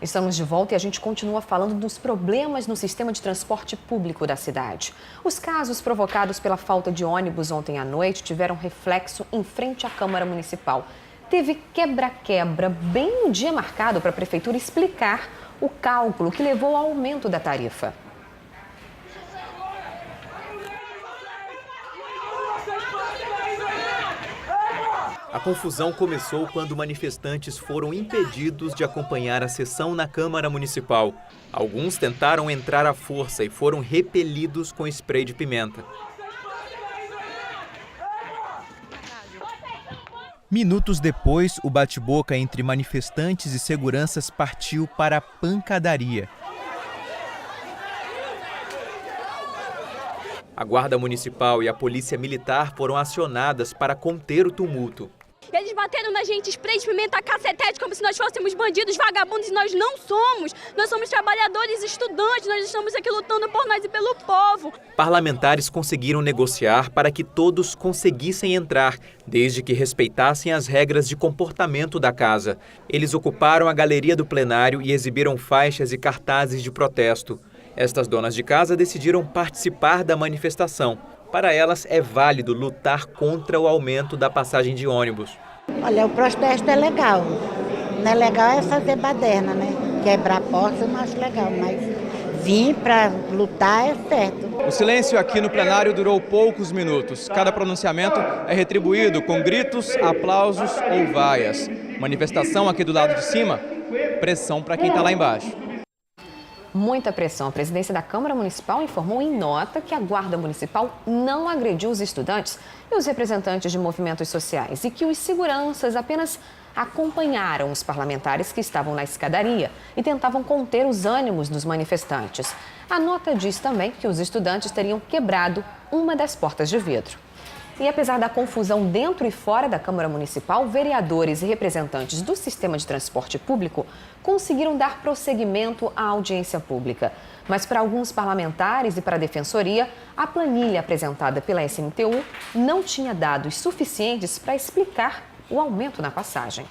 Estamos de volta e a gente continua falando dos problemas no sistema de transporte público da cidade. Os casos provocados pela falta de ônibus ontem à noite tiveram reflexo em frente à Câmara Municipal. Teve quebra-quebra bem no dia marcado para a Prefeitura explicar o cálculo que levou ao aumento da tarifa. A confusão começou quando manifestantes foram impedidos de acompanhar a sessão na Câmara Municipal. Alguns tentaram entrar à força e foram repelidos com spray de pimenta. Minutos depois, o bate-boca entre manifestantes e seguranças partiu para a pancadaria. A Guarda Municipal e a Polícia Militar foram acionadas para conter o tumulto. Eles bateram na gente, spray de pimenta, cacetete, como se nós fôssemos bandidos, vagabundos, e nós não somos. Nós somos trabalhadores, estudantes, nós estamos aqui lutando por nós e pelo povo. Parlamentares conseguiram negociar para que todos conseguissem entrar, desde que respeitassem as regras de comportamento da casa. Eles ocuparam a galeria do plenário e exibiram faixas e cartazes de protesto. Estas donas de casa decidiram participar da manifestação. Para elas, é válido lutar contra o aumento da passagem de ônibus. Olha, o protesto é legal. Não é legal é fazer baderna, né? Quebrar portas eu não acho legal, mas vir para lutar é certo. O silêncio aqui no plenário durou poucos minutos. Cada pronunciamento é retribuído com gritos, aplausos ou vaias. Manifestação aqui do lado de cima, pressão para quem está lá embaixo. Muita pressão. A presidência da Câmara Municipal informou em nota que a Guarda Municipal não agrediu os estudantes e os representantes de movimentos sociais e que os seguranças apenas acompanharam os parlamentares que estavam na escadaria e tentavam conter os ânimos dos manifestantes. A nota diz também que os estudantes teriam quebrado uma das portas de vidro. E apesar da confusão dentro e fora da Câmara Municipal, vereadores e representantes do sistema de transporte público conseguiram dar prosseguimento à audiência pública. Mas para alguns parlamentares e para a Defensoria, a planilha apresentada pela SMTU não tinha dados suficientes para explicar o aumento na passagem.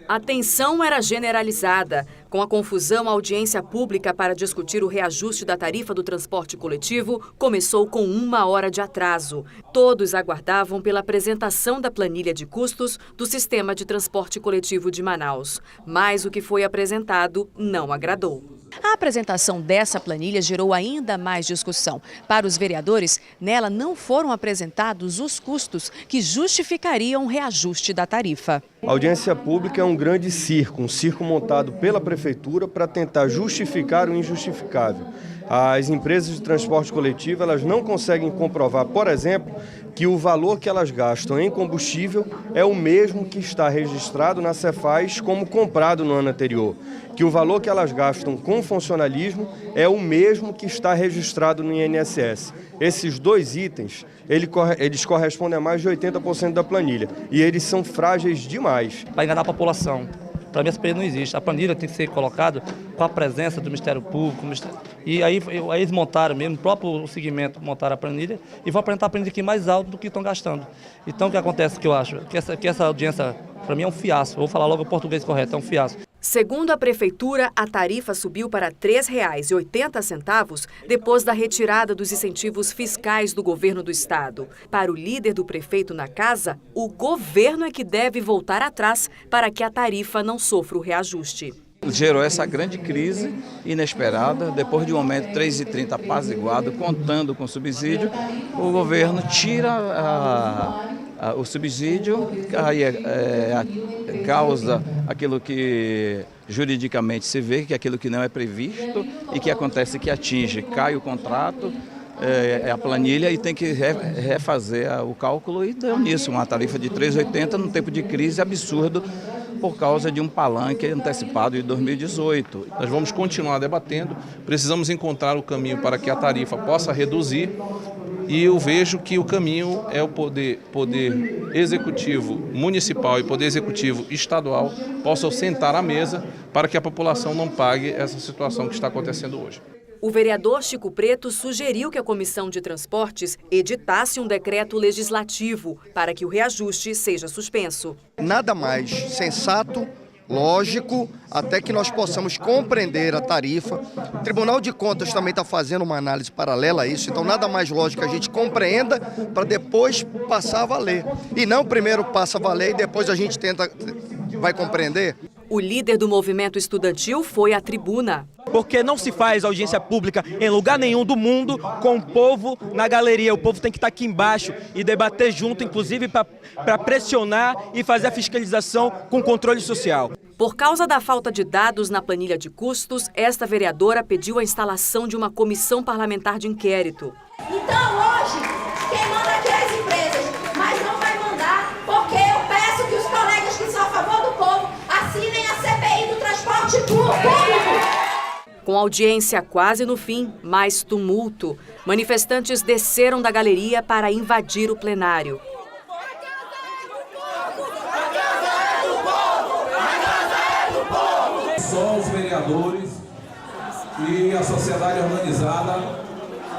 A tensão era generalizada. Com a confusão, a audiência pública para discutir o reajuste da tarifa do transporte coletivo começou com 1 hora de atraso. Todos aguardavam pela apresentação da planilha de custos do sistema de transporte coletivo de Manaus. Mas o que foi apresentado não agradou. A apresentação dessa planilha gerou ainda mais discussão. Para os vereadores, nela não foram apresentados os custos que justificariam o reajuste da tarifa. A audiência pública é um grande circo, um circo montado pela Prefeitura para tentar justificar o injustificável. As empresas de transporte coletivo elas não conseguem comprovar, por exemplo, que o valor que elas gastam em combustível é o mesmo que está registrado na Cefaz como comprado no ano anterior. Que o valor que elas gastam com funcionalismo é o mesmo que está registrado no INSS. Esses dois itens, eles correspondem a mais de 80% da planilha e eles são frágeis demais. Para enganar a população. Para mim, essa planilha não existe. A planilha tem que ser colocada com a presença do Ministério Público. E aí eles montaram mesmo, o próprio segmento montaram a planilha e vão apresentar a planilha aqui mais alto do que estão gastando. Então, o que acontece que eu acho? Que essa audiência, para mim, é um fiasco. Vou falar logo o português correto, é um fiasco. Segundo a Prefeitura, a tarifa subiu para R$ 3,80 depois da retirada dos incentivos fiscais do governo do estado. Para o líder do prefeito na casa, o governo é que deve voltar atrás para que a tarifa não sofra o reajuste. Gerou essa grande crise inesperada, depois de um aumento 3,30 apaziguado, contando com subsídio, o governo tira o subsídio, aí causa aquilo que juridicamente se vê, que é aquilo que não é previsto e que acontece que atinge, cai o contrato, a planilha e tem que refazer o cálculo e deu nisso, uma tarifa de 3,80 num tempo de crise absurdo por causa de um palanque antecipado de 2018. Nós vamos continuar debatendo, precisamos encontrar o caminho para que a tarifa possa reduzir e eu vejo que o caminho é o poder executivo municipal e poder executivo estadual possam sentar à mesa para que a população não pague essa situação que está acontecendo hoje. O vereador Chico Preto sugeriu que a Comissão de Transportes editasse um decreto legislativo para que o reajuste seja suspenso. Nada mais sensato lógico, até que nós possamos compreender a tarifa. O Tribunal de Contas também está fazendo uma análise paralela a isso, então nada mais lógico que a gente compreenda para depois passar a valer. E não primeiro passa a valer e depois a gente vai compreender. O líder do movimento estudantil foi à tribuna. Porque não se faz audiência pública em lugar nenhum do mundo com o povo na galeria. O povo tem que estar aqui embaixo e debater junto, inclusive para pressionar e fazer a fiscalização com controle social. Por causa da falta de dados na planilha de custos, esta vereadora pediu a instalação de uma comissão parlamentar de inquérito. Então hoje, quem manda aqui é as empresas, mas não vai mandar porque eu peço que os colegas que são a favor do povo assinem a CPI do transporte público. Com audiência quase no fim, mais tumulto. Manifestantes desceram da galeria para invadir o plenário. Só os vereadores e a sociedade organizada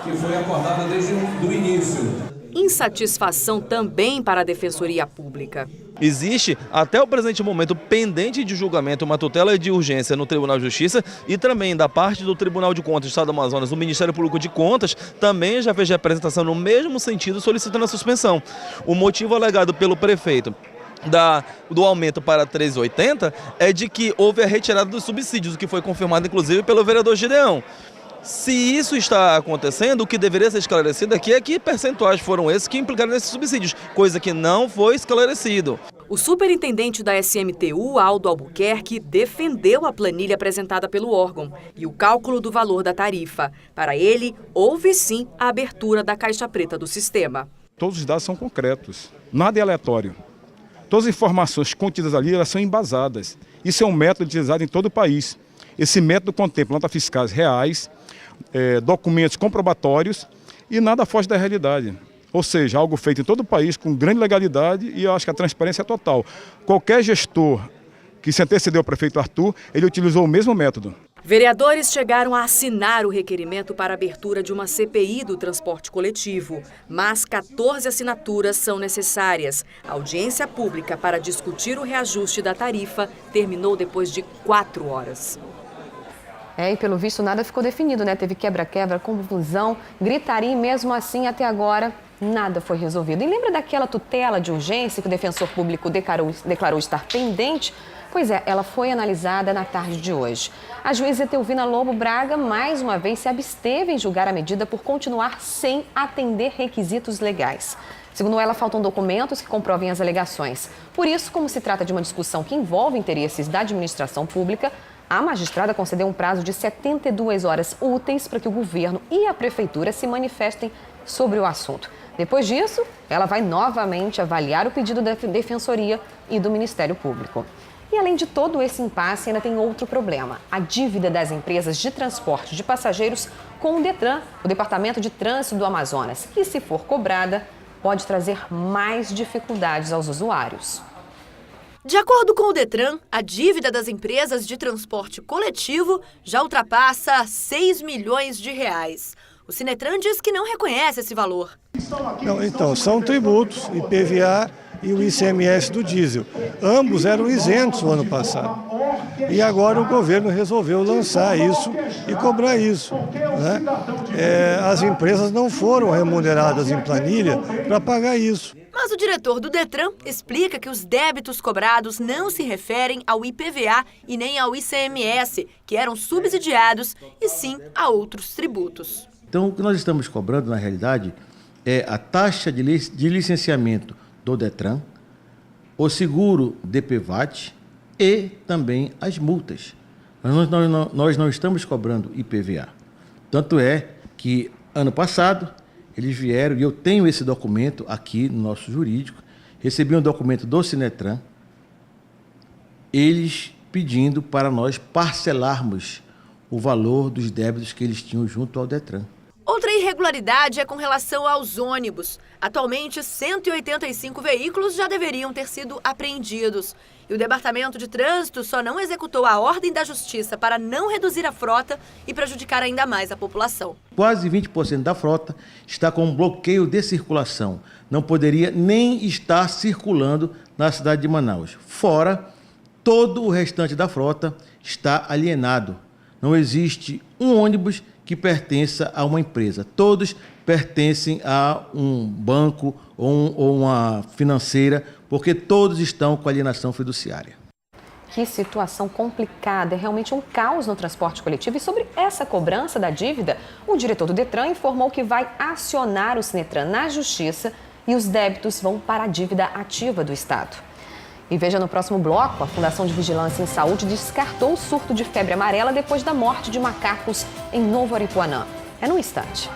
que foi acordada desde o início. Insatisfação também para a Defensoria Pública. Existe, até o presente momento, pendente de julgamento, uma tutela de urgência no Tribunal de Justiça e também da parte do Tribunal de Contas do Estado do Amazonas, o Ministério Público de Contas, também já fez representação no mesmo sentido, solicitando a suspensão. O motivo alegado pelo prefeito do aumento para 3,80 é de que houve a retirada dos subsídios, o que foi confirmado inclusive pelo vereador Gideão. Se isso está acontecendo, o que deveria ser esclarecido aqui é que percentuais foram esses que implicaram nesses subsídios, coisa que não foi esclarecido. O superintendente da SMTU, Aldo Albuquerque, defendeu a planilha apresentada pelo órgão e o cálculo do valor da tarifa. Para ele, houve sim a abertura da caixa preta do sistema. Todos os dados são concretos, nada é aleatório. Todas as informações contidas ali, elas são embasadas. Isso é um método utilizado em todo o país. Esse método contempla notas fiscais reais, documentos comprobatórios e nada foge da realidade. Ou seja, algo feito em todo o país com grande legalidade e eu acho que a transparência é total. Qualquer gestor que se antecedeu ao prefeito Arthur, ele utilizou o mesmo método. Vereadores chegaram a assinar o requerimento para a abertura de uma CPI do transporte coletivo, mas 14 assinaturas são necessárias. A audiência pública para discutir o reajuste da tarifa terminou depois de 4 horas. E pelo visto nada ficou definido, né? Teve quebra-quebra, confusão, gritaria e mesmo assim até agora nada foi resolvido. E lembra daquela tutela de urgência que o defensor público declarou estar pendente? Pois é, ela foi analisada na tarde de hoje. A juíza Etelvina Lobo Braga, mais uma vez, se absteve em julgar a medida por continuar sem atender requisitos legais. Segundo ela, faltam documentos que comprovem as alegações. Por isso, como se trata de uma discussão que envolve interesses da administração pública, a magistrada concedeu um prazo de 72 horas úteis para que o governo e a prefeitura se manifestem sobre o assunto. Depois disso, ela vai novamente avaliar o pedido da Defensoria e do Ministério Público. E além de todo esse impasse, ainda tem outro problema: a dívida das empresas de transporte de passageiros com o Detran, o Departamento de Trânsito do Amazonas, que, se for cobrada, pode trazer mais dificuldades aos usuários. De acordo com o Detran, a dívida das empresas de transporte coletivo já ultrapassa 6 milhões de reais. O Sinetran diz que não reconhece esse valor. Então, são tributos, IPVA e o ICMS do diesel. Ambos eram isentos no ano passado. E agora o governo resolveu lançar isso e cobrar isso, né? As empresas não foram remuneradas em planilha para pagar isso. Mas o diretor do Detran explica que os débitos cobrados não se referem ao IPVA e nem ao ICMS, que eram subsidiados, e sim a outros tributos. Então, o que nós estamos cobrando, na realidade, é a taxa de licenciamento do Detran, o seguro DPVAT e também as multas. Nós não estamos cobrando IPVA. Tanto é que, ano passado, eles vieram, e eu tenho esse documento aqui no nosso jurídico, recebi um documento do Sinetran, eles pedindo para nós parcelarmos o valor dos débitos que eles tinham junto ao Detran. Outra irregularidade é com relação aos ônibus. Atualmente, 185 veículos já deveriam ter sido apreendidos. E o Departamento de Trânsito só não executou a ordem da Justiça para não reduzir a frota e prejudicar ainda mais a população. Quase 20% da frota está com um bloqueio de circulação. Não poderia nem estar circulando na cidade de Manaus. Fora todo o restante da frota está alienado. Não existe um ônibus que pertença a uma empresa. Todos pertencem a um banco ou uma financeira, porque todos estão com alienação fiduciária. Que situação complicada, é realmente um caos no transporte coletivo. E sobre essa cobrança da dívida, o diretor do Detran informou que vai acionar o Sinetran na Justiça e os débitos vão para a dívida ativa do Estado. E veja no próximo bloco, a Fundação de Vigilância em Saúde descartou o surto de febre amarela depois da morte de macacos em Novo Aripuanã. É num instante.